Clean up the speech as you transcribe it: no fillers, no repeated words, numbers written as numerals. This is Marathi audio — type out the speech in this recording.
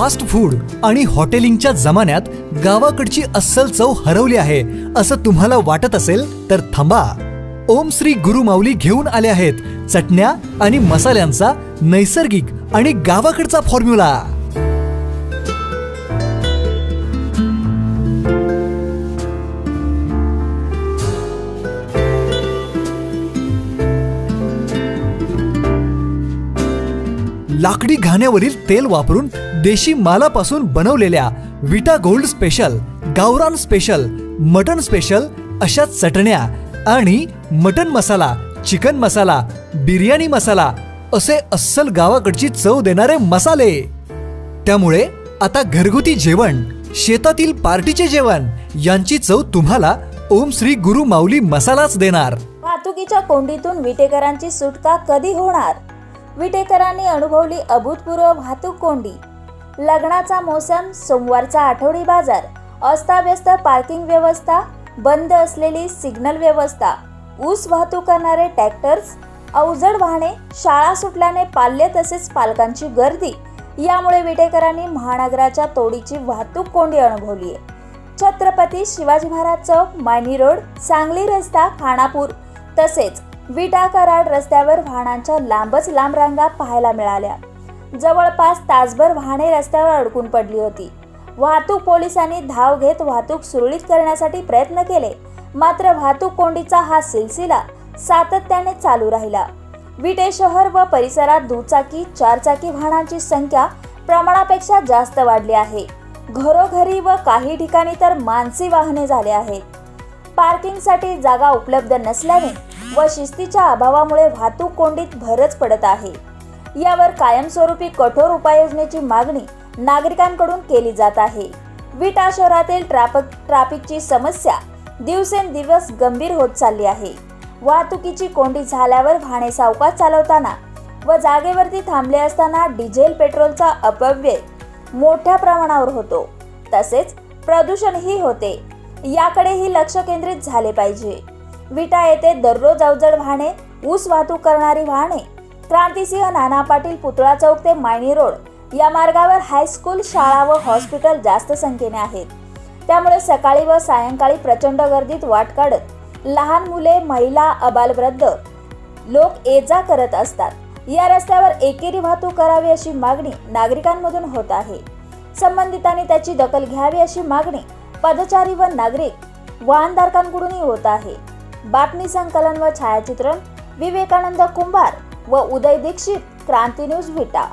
फास्ट फूड आणि हॉटेलिंगच्या जमान्यात गावाकडची अस्सल चव हरवली आहे असं तुम्हाला वाटत असेल तर थांबा. ओम श्री गुरु माऊली घेऊन आले आहेत चटण्या आणि मसाल्यांचा नैसर्गिक आणि गावाकडचा फॉर्म्युला. लाकडी घाण्यावरील तेल वापरून देशी मालापासून बनवलेल्या विटा गोल्ड स्पेशल, गावरान स्पेशल, मटन स्पेशल अशा चटण्या आणि मटन मसाला, चिकन मसाला, बिर्याणी मसाला असे अस्सल गावाकडची चव देणारे मसाले. त्यामुळे आता घरगुती जेवण, शेतातील पार्टीचे जेवण यांची चव तुम्हाला ओम श्री गुरु माऊली मसालाच देणार. वाहतुकीच्या कोंडीतून विटेकरांची सुटका कधी होणार? विटेकरांनी अनुभवली अभूतपूर्व वाहतूक कोंडी. लग्नाचा मोसम, सोमवारचा आठवडी बाजार, अस्ताव्यस्त पार्किंग व्यवस्था, बंद असलेली सिग्नल व्यवस्था, ऊस वाहतूक करणारे ट्रॅक्टर्स, अवजड वाहने, शाळा सुटल्याने पाल्य तसेच पालकांची गर्दी यामुळे विटेकरांनी महानगराच्या तोडीची वाहतूक कोंडी अनुभवली आहे. छत्रपती शिवाजी महाराज चौक, मायनी रोड, सांगली रस्ता, खानापूर तसेच विटा कराड रस्त्यावर वाहनांच्या लांबच लांब रांगा पाहायला मिळाल्या. जवळपास तासभर वाहने रस्त्यावर अडकून पडली होती. वाहतूक पोलिसांनी धाव घेत वाहतूक सुरळीत करण्यासाठी प्रयत्न केले, मात्र वाहतूक कोंडीचा हा सिलसिला सातत्याने चालू राहिला. विटे शहर व परिसरात दुचाकी, चारचाकी वाहनांची संख्या प्रमाणापेक्षा जास्त वाढली आहे. घरोघरी व काही ठिकाणी तर मानसी वाहने झाले आहेत. पार्किंगसाठी जागा उपलब्ध नसल्याने व शिस्तीच्या अभावामुळे वाहतूक कोंडीत भरच पडत आहे. यावर कायमस्वरूपी कठोर उपाययोजनेची मागणी नागरिकांकडून केली जात आहे. विटा शहरातील ट्रॅफिकची समस्या दिवसेंदिवस गंभीर होत चालली आहे. वाहतुकीची कोंडी झाल्यावर वाहने सावकाश चालवताना व जागेवरती थांबले असताना डिझेल, पेट्रोलचा अपव्यय मोठ्या प्रमाणावर होतो. तसेच प्रदूषणही होते. याकडेही लक्ष केंद्रित झाले पाहिजे. विटा येथे दररोज अवजड वाहने, ऊस वाहतूक करणारी वाहने, क्रांतिसिंह नाना पाटील पुतळा चौक ते मायनी रोड या मार्गावर हायस्कूल, शाळा व हॉस्पिटल जास्त संख्येने आहेत. त्यामुळे सकाळी व सायंकाळी प्रचंड गर्दीत वाट काढत लहान मुले, महिला, अबालवृद्ध लोक ये जा करत असतात. या रस्त्यावर एकेरी वाहतूक करावी अशी मागणी नागरिकांमधून होत आहे. संबंधितांनी त्याची दखल घ्यावी अशी मागणी पदचारी व नागरिक वाहनधारकांकडूनही होत आहे. बातमी संकलन व छायाचित्रण विवेकानंद कुंभार व उदय दीक्षित, क्रांती न्यूज विटा.